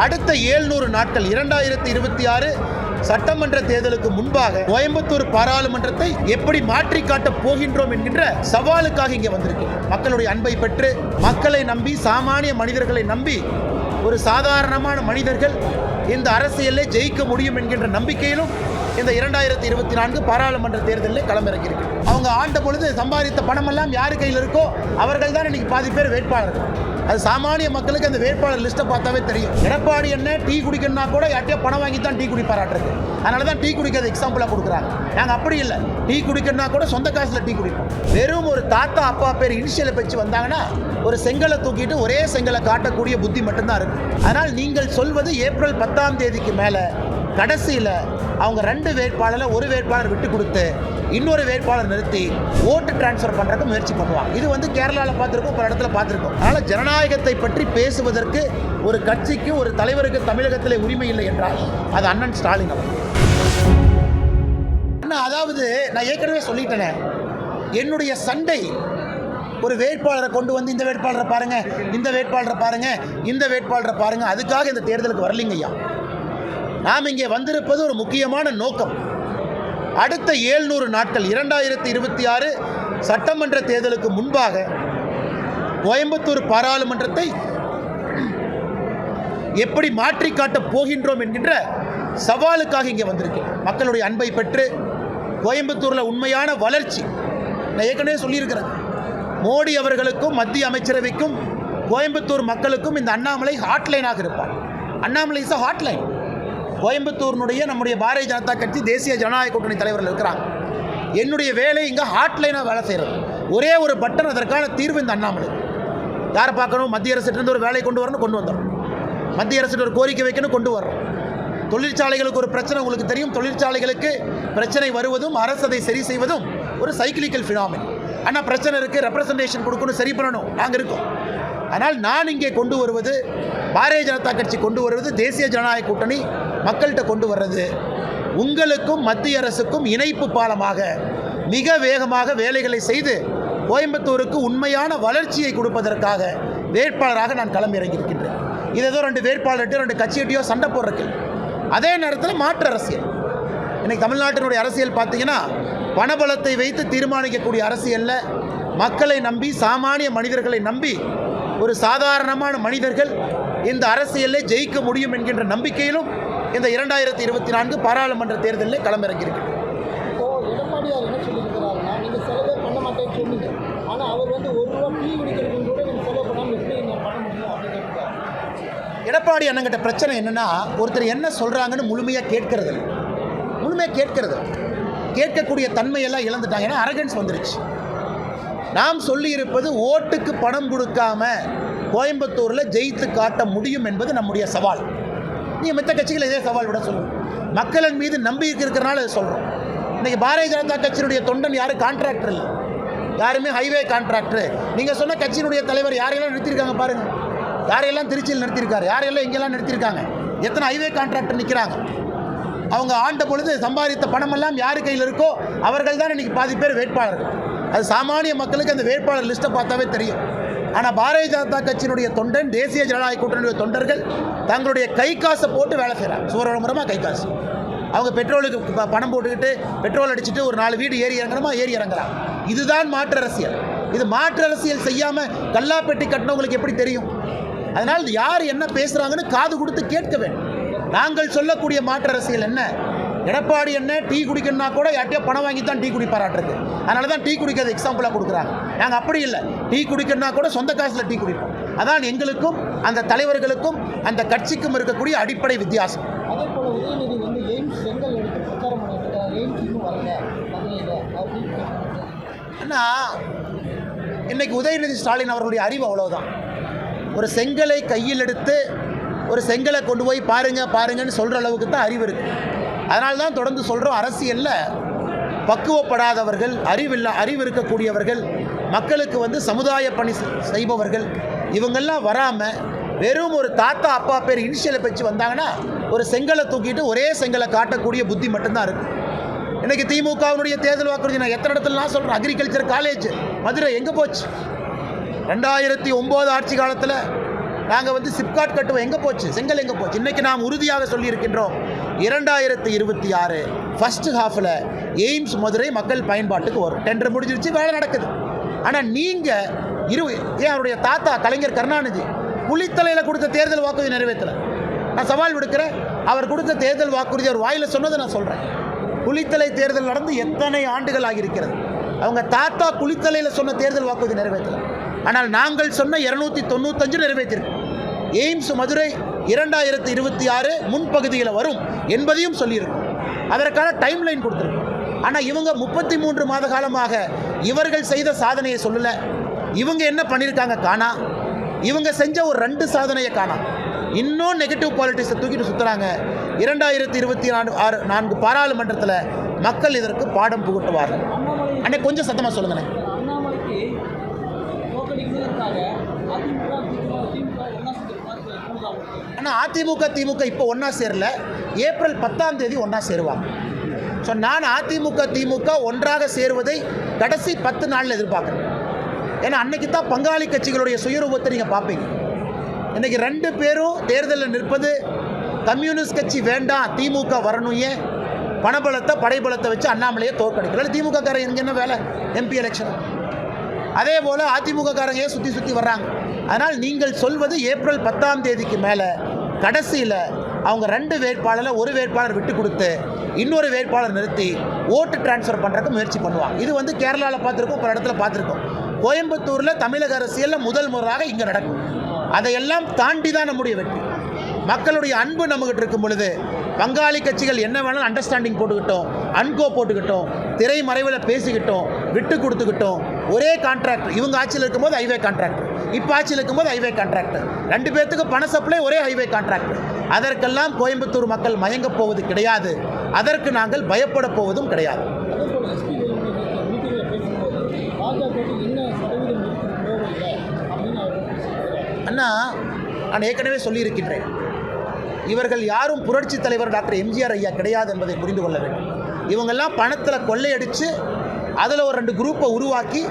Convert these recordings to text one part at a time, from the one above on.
அடுத்த 700 நாட்கள் 2026 சட்டமன்ற தேர்தலுக்கு முன்பாக கோயம்புத்தூர் பாராளுமன்றத்தை எப்படி மாற்றி காட்டப் போகின்றோம் என்கின்ற சவாலுக்காக இங்கே வந்திருக்கு. மக்களுடைய அன்பை பெற்று மக்களை நம்பி சாமானிய மனிதர்களை நம்பி ஒரு சாதாரணமான மனிதர்கள் இந்த அரசியலை ஜெயிக்க முடியும் என்கின்ற நம்பிக்கையிலும் இந்த 2024 பாராளுமன்ற தேர்தலில் களமிறங்கியிருக்கு. அவங்க ஆண்ட பொழுது சம்பாதித்த பணமெல்லாம் யார் கையில் இருக்கோ அவர்கள் தான் இன்னைக்கு பாதி பேர் வேட்பாளர்கள். அது சாமானிய மக்களுக்கு அந்த வேட்பாளர் லிஸ்ட்டை பார்த்தாவே தெரியும். எடப்பாடி என்ன டீ குடிக்கணும்னா கூட யார்ட்டையோ பணம் வாங்கி தான் டீ குடிப்பாராட்டுருக்கு. அதனால தான் டீ குடிக்கிறது எக்ஸாம்பிளாக கொடுக்குறாங்க. நாங்கள் அப்படி இல்லை, டீ குடிக்கணும்னா கூட சொந்த காசில் டீ குடிப்போம். வெறும் ஒரு தாத்தா அப்பா பேர் இனிஷியலை வச்சு வந்தாங்கன்னா ஒரு செங்கலை தூக்கிட்டு ஒரே செங்கலை காட்டக்கூடிய புத்தி மட்டும்தான் இருக்கும். அதனால் நீங்கள் சொல்வது ஏப்ரல் 10ஆம் தேதிக்கு மேலே கடைசியில் அவங்க 2 வேட்பாளரில் ஒரு வேட்பாளர் விட்டு கொடுத்து இன்னொரு வேட்பாளர் நிறுத்தி ஓட்டு டிரான்ஸ்ஃபர் பண்ணுறதுக்கு முயற்சி பண்ணுவாங்க. இது கேரளாவில் பார்த்துருக்கோம், பல இடத்துல பார்த்துருக்கோம். அதனால் ஜனநாயகத்தை பற்றி பேசுவதற்கு ஒரு கட்சிக்கு ஒரு தலைவருக்கு தமிழகத்தில் உரிமை இல்லை என்றால் அது அண்ணன் ஸ்டாலின் அவர்கள். அதாவது நான் ஏற்கனவே சொல்லிட்டேனே, என்னுடைய சண்டை ஒரு வேட்பாளரை கொண்டு வந்து இந்த வேட்பாளரை பாருங்க, இந்த வேட்பாளரை பாருங்க, இந்த வேட்பாளரை பாருங்க, அதுக்காக இந்த தேர்தலுக்கு வரலைங்க ஐயா. நாம் இங்கே வந்திருப்பது ஒரு முக்கியமான நோக்கம். அடுத்த 700 நாட்கள் 2026 சட்டமன்ற தேர்தலுக்கு முன்பாக கோயம்புத்தூர் பாராளுமன்றத்தை எப்படி மாற்றி காட்டப் போகின்றோம் என்கின்ற சவாலுக்காக இங்கே வந்திருக்கேன். மக்களுடைய அன்பை பெற்று கோயம்புத்தூரில் உண்மையான வளர்ச்சி, நான் ஏற்கனவே சொல்லியிருக்கிறேன், மோடி அவர்களுக்கும் மத்திய அமைச்சரவைக்கும் கோயம்புத்தூர் மக்களுக்கும் இந்த அண்ணாமலை ஹாட்லைனாக இருப்பார். Annamalai is a hotline. கோயம்புத்தூரினுடைய நம்முடைய பாரதிய ஜனதா கட்சி தேசிய ஜனநாயக கூட்டணி தலைவர்கள் இருக்கிறாங்க. என்னுடைய வேலை இங்கே ஹாட்லைனாக வேலை செய்கிறது. ஒரே ஒரு பட்டன், அதற்கான தீர்வு இந்த அண்ணாமலை. யாரை பார்க்கணும்? மத்திய அரசிலிருந்து ஒரு வேலை கொண்டு வரணும், கொண்டு வந்துடும். மத்திய அரசு ஒரு கோரிக்கை வைக்கணும், கொண்டு வர்றோம். தொழிற்சாலைகளுக்கு ஒரு பிரச்சனை உங்களுக்கு தெரியும். தொழிற்சாலைகளுக்கு பிரச்சனை வருவதும் அரசு அதை சரி செய்வதும் ஒரு சைக்கிளிக்கல் ஃபினாமின். ஆனால் பிரச்சனை இருக்குது, ரெப்ரசன்டேஷன் கொடுக்கணும், சரி பண்ணணும், நாங்கள் இருக்கோம். ஆனால் நான் இங்கே கொண்டு வருவது, பாரதிய ஜனதா கட்சி கொண்டு வருவது, தேசிய ஜனநாயக கூட்டணி மக்கள்கிட்ட கொண்டு வர்றது உங்களுக்கும் மத்திய அரசுக்கும் இணைப்பு பாலமாக மிக வேகமாக வேலைகளை செய்து கோயம்புத்தூருக்கு உண்மையான வளர்ச்சியை கொடுப்பதற்காக வேட்பாளராக நான் களமிறங்கியிருக்கின்றேன். இது ஏதோ 2 வேட்பாளர்கிட்ட 2 கட்சியிட்டையோ சண்டை போடுறக்கு. அதே நேரத்தில் மாற்று அரசியல். இன்றைக்கி தமிழ்நாட்டினுடைய அரசியல் பார்த்தீங்கன்னா பணபலத்தை வைத்து தீர்மானிக்கக்கூடிய அரசியலில் மக்களை நம்பி சாமானிய மனிதர்களை நம்பி ஒரு சாதாரணமான மனிதர்கள் இந்த அரசியலை ஜெயிக்க முடியும் என்கின்ற நம்பிக்கையிலும் இந்த 2024 பாராளுமன்ற தேர்தலில் களமிறங்கியிருக்கு. எடப்பாடியார் என்ன சொல்லியிருக்கிறாருன்னா, நீங்கள் செலவே பண்ண மாட்டேன்னு சொன்னீங்க, ஆனால் அவர் ₹1 டீ குடிக்கிறதுக்கு கூட நீங்கள் செலவு பண்ணாமல் எப்படி நீங்கள் பண்ண முடியும் அப்படின்னு. எடப்பாடி அண்ணங்கிட்ட பிரச்சனை என்னென்னா, ஒருத்தர் என்ன சொல்கிறாங்கன்னு முழுமையாக கேட்கறது இல்லை. கேட்கக்கூடிய தன்மையெல்லாம் இழந்துட்டாங்க. ஏன்னா அரகன்ஸ் வந்துருச்சு. நாம் சொல்லியிருப்பது ஓட்டுக்கு பணம் கொடுக்காம கோயம்புத்தூரில் ஜெயித்து காட்ட முடியும் என்பது நம்முடைய சவால். நீங்கள் மற்ற கட்சிகள் இதே சவால் விட சொல்லுங்கள். மக்களின் மீது நம்பிக்கை இருக்கிறனால அதை சொல்கிறோம். இன்றைக்கி பாரதிய ஜனதா கட்சியினுடைய தொண்டன் யாரும் கான்ட்ராக்டர் இல்லை, யாருமே ஹைவே கான்ட்ராக்டர். நீங்கள் சொன்ன கட்சியினுடைய தலைவர் யாரையெல்லாம் நிறுத்தியிருக்காங்க பாருங்கள். யாரையெல்லாம் திருச்சியில் நிறுத்தியிருக்காரு, யாரையெல்லாம் இங்கெல்லாம் நிறுத்தியிருக்காங்க. எத்தனை ஹைவே கான்ட்ராக்டர் நிற்கிறாங்க. அவங்க ஆண்ட பொழுது சம்பாதித்த பணமெல்லாம் யார் கையில் இருக்கோ அவர்கள் தான் இன்றைக்கி பாதி பேர் வேட்பாளர்கள். அது சாமானிய மக்களுக்கு அந்த வேட்பாளர் லிஸ்ட்டை பார்த்தாவே தெரியும். ஆனால் பாரதிய ஜனதா கட்சியினுடைய தொண்டன், தேசிய ஜனநாயக கூட்டணியுடைய தொண்டர்கள் தங்களுடைய கை காசை போட்டு வேலை செய்கிறாங்க. சுவரமுறமாக கை காசு. அவங்க பெட்ரோலுக்கு பணம் போட்டுக்கிட்டு பெட்ரோல் அடிச்சுட்டு ஒரு 4 வீடு ஏறி இறங்குறாங்க. இதுதான் மாற்று அரசியல். இது மாற்று அரசியல் செய்யாமல் கல்லாப்பெட்டி கட்டினவங்களுக்கு எப்படி தெரியும்? அதனால் யார் என்ன பேசுகிறாங்கன்னு காது கொடுத்து கேட்க வேண்டும். நாங்கள் சொல்லக்கூடிய மாற்று அரசியல் என்ன? எடப்பாடி என்ன டீ குடிக்கணும்னா கூட யார்ட்டையோ பணம் வாங்கி தான் டீ குடிப்பாராட்டுருக்கு. அதனால தான் டீ குடிக்கிறது எக்ஸாம்பிளாக கொடுக்குறாங்க. நாங்கள் அப்படி இல்லை, டீ குடிக்கணும்னா கூட சொந்த காசில் டீ குடிப்போம். அதான் எங்களுக்கும் அந்த தலைவர்களுக்கும் அந்த கட்சிக்கும் இருக்கக்கூடிய அடிப்படை வித்தியாசம். அதே போல் உதயநிதி எய்ம்ஸ் செங்கல் எடுத்து பிரச்சாரம் பண்ணிட்டு எய்ம்ஸ் இன்னும் வரல ஏன்னா இன்னைக்கு உதயநிதி ஸ்டாலின் அவர்களுடைய அறிவு அவ்வளோதான். ஒரு செங்கலை கையில் எடுத்து ஒரு செங்கலை கொண்டு போய் பாருங்கன்னு சொல்கிற அளவுக்கு தான் அறிவு இருக்குது. அதனால தான் தொடர்ந்து சொல்கிறோம், அரசியலில் பக்குவப்படாதவர்கள், அறிவு இருக்கக்கூடியவர்கள், மக்களுக்கு சமுதாய பணி செய்பவர்கள், இவங்கெல்லாம் வராமல் வெறும் ஒரு தாத்தா அப்பா பேர் இனிஷியலை வச்சு வந்தாங்கன்னா ஒரு செங்கலை தூக்கிட்டு ஒரே செங்கலை காட்டக்கூடிய புத்தி மட்டும்தான் இருக்குது. இன்றைக்கி திமுகவினுடைய தேர்தல் வாக்குறுதி நான் எத்தனை இடத்துல நான் சொல்கிறேன். அக்ரிகல்ச்சர் காலேஜ் மதுரை எங்கே போச்சு? 2009 ஆட்சி காலத்தில் நாங்கள் வந்து சிப்காட் கட்டுவோம், எங்கே போச்சு? செங்கல் எங்கே போச்சு? இன்றைக்கி நாம் உறுதியாக சொல்லியிருக்கின்றோம் 2026 ஃபஸ்ட்டு ஹாஃபில் எய்ம்ஸ் மதுரை மக்கள் பயன்பாட்டுக்கு வரும். டெண்டர் முடிஞ்சிருச்சு, வேலை நடக்குது. ஆனால் நீங்கள் ஏன் அவருடைய தாத்தா கலைஞர் கருணாநிதி புலித்தலையில் கொடுத்த தேர்தல் வாக்குறுதி நிறைவேற்றலை? நான் சவால் விடுக்கிறேன். அவர் கொடுத்த தேர்தல் வாக்குறுதி அவர் வாயில் சொன்னதை நான் சொல்கிறேன். குளித்தலை தேர்தல் நடந்து எத்தனை ஆண்டுகள் ஆகியிருக்கிறது. அவங்க தாத்தா குளித்தலையில் சொன்ன தேர்தல் வாக்குறுதி நிறைவேற்றலை. ஆனால் நாங்கள் சொன்ன 295 நிறைவேற்றிருக்கோம். எய்ம்ஸ் மதுரை 2026 முன்பகுதியில் வரும் என்பதையும் சொல்லியிருக்கோம். அதற்கான டைம்லைன் கொடுத்துருக்கோம். ஆனால் இவங்க 33 மாத காலமாக இவர்கள் செய்த சாதனையை சொல்லலை. இவங்க என்ன பண்ணியிருக்காங்க காணா. இவங்க செஞ்ச ஒரு 2 சாதனையை காணா. இன்னும் நெகட்டிவ் பாலிட்டிக்ஸை தூக்கிட்டு சுற்றுறாங்க. 2024 பாராளுமன்றத்தில் மக்கள் இதற்கு பாடம் புகட்டுவார்கள். அண்ணே கொஞ்சம் சத்தமாக சொல்லுங்கண்ணே. ஆனால் அதிமுக திமுக இப்போ ஒன்றா சேரல. ஏப்ரல் 10ஆம் தேதி ஒன்றா சேருவாங்க. ஸோ நான் அதிமுக திமுக ஒன்றாக சேருவதை கடைசி 10 நாளில் எதிர்பார்க்குறேன். ஏன்னா அன்னைக்கு தான் பங்காளி கட்சிகளுடைய சுயரூபத்தை நீங்கள் பார்ப்பீங்க. இன்றைக்கி 2 பேரும் தேர்தலில் நிற்பது கம்யூனிஸ்ட் கட்சி வேண்டாம், திமுக வரணும். ஏன்? பணபலத்தை படைபலத்தை வச்சு அண்ணாமலையை தோற்கடிக்கல. திமுக காரங்க இங்கே என்ன வேலை? MP election. அதே போல் அதிமுக காரங்க ஏன் சுற்றி வர்றாங்க? அதனால் நீங்கள் சொல்வது ஏப்ரல் 10ஆம் தேதிக்கு மேலே கடைசியில் அவங்க 2 வேட்பாளரை ஒரு வேட்பாளர் விட்டு கொடுத்து இன்னொரு வேட்பாளர் நிறுத்தி ஓட்டு டிரான்ஸ்ஃபர் பண்ணுறதுக்கு முயற்சி பண்ணுவாங்க. இது வந்து கேரளாவில் பார்த்துருக்கோம், பல இடத்துல பார்த்துருக்கோம். கோயம்புத்தூரில் தமிழக அரசியலில் முதல் முறையாக இங்கே நடக்கும். அதையெல்லாம் தாண்டி தான் நம்முடைய வெற்றி. மக்களுடைய அன்பு நம்மகிட்ட இருக்கும் பொழுது பங்காளி கட்சிகள் என்ன வேணாலும் அண்டர்ஸ்டாண்டிங் போட்டுக்கிட்டோம், அன்கோ போட்டுக்கிட்டோம், திரை மறைவில் பேசிக்கிட்டோம், விட்டு கொடுத்துக்கிட்டோம். ஒரே கான்ட்ராக்டர். இவங்க ஆட்சியில் இருக்கும்போது ஹைவே கான்ட்ராக்டர், இப்போ ஆட்சியில் இருக்கும்போது ஹைவே கான்ட்ராக்டர். 2 பேர்த்துக்கு பண சப்ளை ஒரே ஹைவே கான்ட்ராக்டர். அதற்கெல்லாம் கோயம்புத்தூர் மக்கள் மயங்கப் போவது கிடையாது. அதற்கு நாங்கள் பயப்பட போவதும் கிடையாது. அண்ணா, நான் ஏற்கனவே சொல்லியிருக்கின்றேன், இவர்கள் யாரும் புரட்சி தலைவர் டாக்டர் எம்ஜிஆர் ஐயா கிடையாது என்பதை புரிந்து கொள்ள வேண்டும். இவங்கெல்லாம் பணத்தில் கொள்ளையடித்து அதில் ஒரு 2 குரூப்பை உருவாக்கி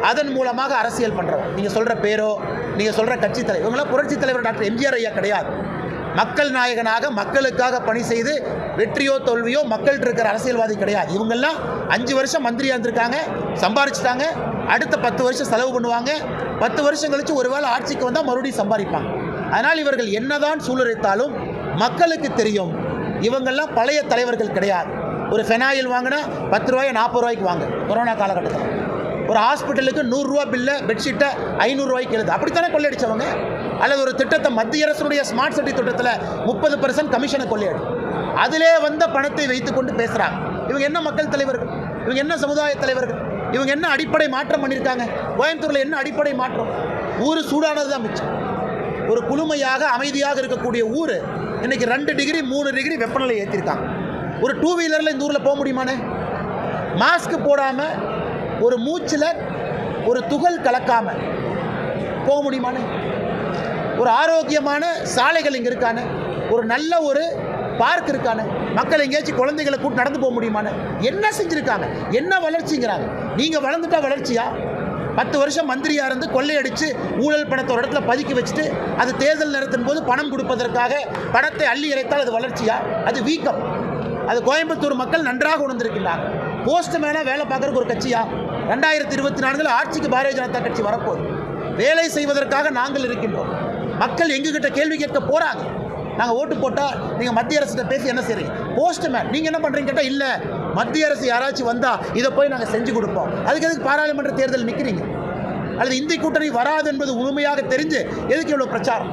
அதன் மூலமாக அரசியல் பண்ணுறோம். நீங்கள் சொல்கிற பேரோ நீங்கள் சொல்கிற கட்சி தலைவர், இவங்களாம் புரட்சி தலைவர் டாக்டர் எம்ஜிஆர் ஐயா கிடையாது. மக்கள் நாயகனாக மக்களுக்காக பணி செய்து வெற்றியோ தோல்வியோ மக்கள்கிட்ட இருக்கிற அரசியல்வாதி கிடையாது. இவங்கெல்லாம் 5 வருஷம் மந்திரியாக இருந்திருக்காங்க, சம்பாரிச்சிட்டாங்க. அடுத்த 10 வருஷம் செலவு பண்ணுவாங்க. 10 வருஷம் கழித்து ஒருவேளை ஆட்சிக்கு வந்தால் மறுபடியும் சம்பாதிப்பாங்க. அதனால் இவர்கள் என்னதான் சூழலித்தாலும் மக்களுக்கு தெரியும், இவங்கெல்லாம் பழைய தலைவர்கள் கிடையாது. ஒரு ஃபெனாயில் வாங்கினா 10 ரூபாய் 40 ரூபாய்க்கு வாங்க. கொரோனா காலகட்டத்தில் ஒரு ஹாஸ்பிட்டலுக்கு 100 ரூபா பில்லை பெட்ஷீட்டை 500 ரூபாய்க்கு எழுது. அப்படித்தானே கொள்ளையடிச்சவங்க. அல்லது ஒரு திட்டத்தை மத்திய அரசுடைய ஸ்மார்ட் சிட்டி திட்டத்தில் 30% கமிஷனை கொள்ளையடி. அதிலே வந்த பணத்தை வைத்துக்கொண்டு பேசுகிறாங்க. இவங்க என்ன மக்கள் தலைவர்கள்? இவங்க என்ன சமுதாய தலைவர்கள்? இவங்க என்ன அடிப்படை மாற்றம் பண்ணியிருக்காங்க? கோயம்புத்தூரில் என்ன அடிப்படை மாற்றம்? ஊர் சூடானது தான் மிச்சம். ஒரு குளுமையாக அமைதியாக இருக்கக்கூடிய ஊர் இன்றைக்கி 2 டிகிரி 3 டிகிரி வெப்பநிலை ஏற்றிருக்காங்க. ஒரு 2 வீலரில் இந்த ஊரில் போக முடியுமானே? மாஸ்க் போடாமல் ஒரு மூச்சில் ஒரு துகள் கலக்காமல் போக முடியுமானே? ஒரு ஆரோக்கியமான சாலைகள் இங்கே இருக்கானே? ஒரு நல்ல ஒரு பார்க் இருக்கானே? மக்கள் எங்கேயாச்சும் குழந்தைகளை கூட்டு நடந்து போக முடியுமானே? என்ன செஞ்சுருக்காங்க? என்ன வளர்ச்சிங்கிறாங்க? நீங்கள் வளர்ந்துட்டா வளர்ச்சியா? 10 வருஷம் மந்திரியாக இருந்து கொள்ளையடித்து ஊழல் பணத்தை ஒரு இடத்துல பதுக்கி வச்சுட்டு அது தேர்தல் நடத்தும் போது பணம் கொடுப்பதற்காக பணத்தை அள்ளி இறைத்தால் அது வளர்ச்சியா? அது வீக்கம். அது கோயம்புத்தூர் மக்கள் நன்றாக உணர்ந்திருக்கின்றாங்க. போஸ்ட்மேனாக வேலை பார்க்குறதுக்கு ஒரு கட்சியா? 2024 ஆட்சிக்கு பாரதிய ஜனதா கட்சி வரப்போகுது. வேலை செய்வதற்காக நாங்கள் இருக்கின்றோம். மக்கள் எங்ககிட்ட கேள்வி கேட்க போகிறாங்க. நாங்கள் ஓட்டு போட்டால் நீங்கள் மத்திய அரசிட்ட பேசி என்ன செய்கிறீங்க? போஸ்ட்மேன் நீங்கள் என்ன பண்ணுறீங்க கேட்டால், இல்லை மத்திய அரசு யாராச்சும் வந்தால் இதை போய் நாங்கள் செஞ்சு கொடுப்போம். அதுக்கு எதுக்கு பாராளுமன்ற தேர்தல் நிற்கிறீங்க? அல்லது இந்திய கூட்டணி வராது என்பது உண்மையாக தெரிஞ்சு எதுக்கு இவ்வளோ பிரச்சாரம்?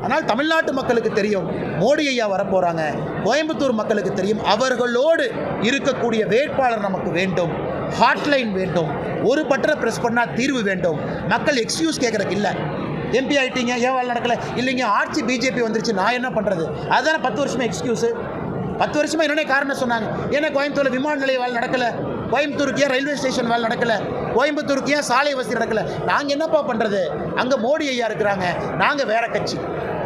ஆனால் தமிழ்நாட்டு மக்களுக்கு தெரியும் மோடி ஐயா வரப்போகிறாங்க. கோயம்புத்தூர் மக்களுக்கு தெரியும் அவர்களோடு இருக்கக்கூடிய வேட்பாளர் நமக்கு வேண்டும். ஹாட்லைன் வேண்டும். ஒரு பட்டரை ப்ரெஸ் பண்ணால் தீர்வு வேண்டும். மக்கள் எக்ஸ்கியூஸ் கேட்குறதுக்கு இல்லை. எம்பி ஆகிட்டீங்க, ஏன் வேலை நடக்கலை? இல்லைங்க ஆட்சி பிஜேபி வந்துருச்சு, நான் என்ன பண்ணுறது? அதுதானே 10 வருஷமாக எக்ஸ்கியூஸு. 10 வருஷமாக என்னென்ன காரணம் சொன்னாங்க? ஏன்னா கோயம்புத்தூரில் விமான நிலைய வேலை நடக்கலை? கோயம்புத்தூருக்கு ஏன் ரயில்வே ஸ்டேஷன் வேலை நடக்கலை? கோயம்புத்தூருக்கு ஏன் சாலை வசதி நடக்கலை? நாங்கள் என்னப்பா பண்ணுறது? அங்கே மோடி ஐயா இருக்கிறாங்க, நாங்கள் வேறு கட்சி.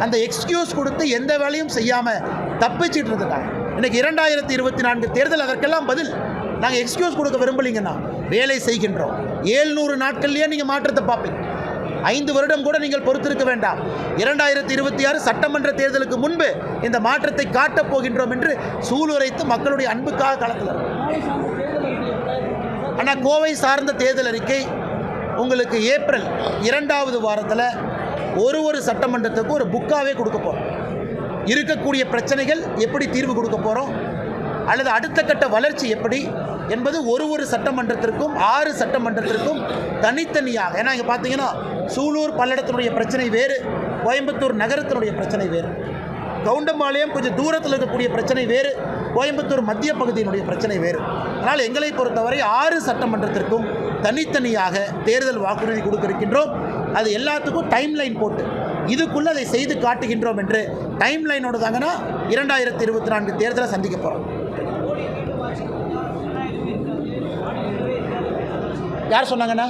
அந்த எக்ஸ்கியூஸ் கொடுத்து எந்த வேலையும் செய்யாமல் தப்பிச்சிட்டு இருந்துட்டாங்க. இன்றைக்கி 2024 தேர்தல் அதற்கெல்லாம் பதில். நாங்கள் எக்ஸ்கியூஸ் கொடுக்க விரும்பலிங்கன்னா வேலை செய்கின்றோம். 700 நாட்கள்லேயே நீங்கள் மாற்றத்தை பார்ப்பீங்க. 5 வருடம் கூட நீங்கள் பொறுத்திருக்க வேண்டாம். 2026 சட்டமன்ற தேர்தலுக்கு முன்பு இந்த மாற்றத்தை காட்டப் போகின்றோம் என்று சூளுரைத்து மக்களுடைய அன்புக்காக களத்தில். ஆனால் கோவை சார்ந்த தேர்தல் அறிக்கை உங்களுக்கு ஏப்ரல் 2வது வாரத்தில் ஒரு சட்டமன்றத்துக்கு ஒரு புக்காகவே கொடுக்க போகிறோம். இருக்கக்கூடிய பிரச்சனைகள் எப்படி தீர்வு கொடுக்க போகிறோம், அல்லது அடுத்த கட்ட வளர்ச்சி எப்படி என்பது ஒரு சட்டமன்றத்திற்கும் 6 சட்டமன்றத்திற்கும் தனித்தனியாக. ஏன்னா இங்கே பார்த்தீங்கன்னா சூலூர் பல்லடத்தினுடைய பிரச்சனை வேறு, கோயம்புத்தூர் நகரத்தினுடைய பிரச்சனை வேறு, கவுண்டம்பாளையம் கொஞ்சம் தூரத்தில் இருக்கக்கூடிய பிரச்சனை வேறு, கோயம்புத்தூர் மத்திய பகுதியினுடைய பிரச்சனை வேறு. அதனால் எங்களை பொறுத்தவரை 6 சட்டமன்றத்திற்கும் தனித்தனியாக தேர்தல் வாக்குறுதி கொடுக்க இருக்கின்றோம். அது எல்லாத்துக்கும் டைம்லைன் போட்டு இதுக்குள்ளே அதை செய்து காட்டுகின்றோம் என்று டைம்லைனோடு தாங்கன்னா 2024 தேர்தலை சந்திக்க போகிறோம். யார் சொன்னாங்கண்ணா?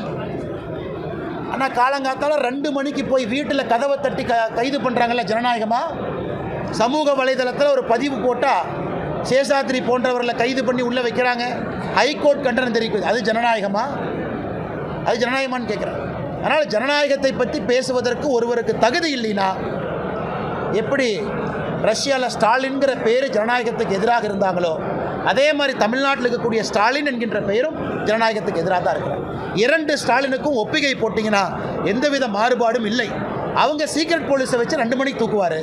அண்ணா காலங்காத்தால 2 மணிக்கு போய் வீட்டில் கதவை தட்டி கைது பண்ணுறாங்கல்ல ஜனநாயகமாக. சமூக வலைதளத்தில் ஒரு பதிவு போட்டால் சேஷாத்ரி போன்றவர்களை கைது பண்ணி உள்ளே வைக்கிறாங்க, ஹைகோர்ட் கண்டனம் தெரிவிக்குது. அது ஜனநாயகமா? அது ஜனநாயகமானு கேட்குறேன். அதனால் ஜனநாயகத்தை பற்றி பேசுவதற்கு ஒருவருக்கு தகுதி இல்லைன்னா எப்படி ரஷ்யாவில் ஸ்டாலின்கிற பேர் ஜனநாயகத்துக்கு எதிராக இருந்தாங்களோ அதே மாதிரி தமிழ்நாட்டில் இருக்கக்கூடிய ஸ்டாலின் என்கின்ற பெயரும் ஜனநாயகத்துக்கு எதிராக தான் இருக்கிறார். 2 ஸ்டாலினுக்கும் ஒப்பிகை போட்டிங்கன்னா எந்தவித மாறுபாடும் இல்லை. அவங்க சீக்ரெட் போலீஸை வச்சு 2 மணிக்கு தூக்குவார்,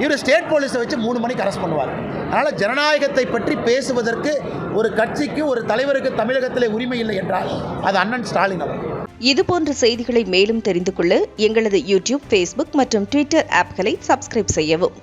இவர் ஸ்டேட் போலீஸை வச்சு 3 மணிக்கு அரெஸ்ட் பண்ணுவார். அதனால் ஜனநாயகத்தை பற்றி பேசுவதற்கு ஒரு கட்சிக்கு, ஒரு தலைவருக்கு தமிழகத்திலே உரிமை இல்லை என்றால் அது அண்ணன் ஸ்டாலின் அவர். இதுபோன்ற செய்திகளை மேலும் தெரிந்து கொள்ள எங்களது யூடியூப், ஃபேஸ்புக் மற்றும் ட்விட்டர் ஆப்களை சப்ஸ்கிரைப் செய்யவும்.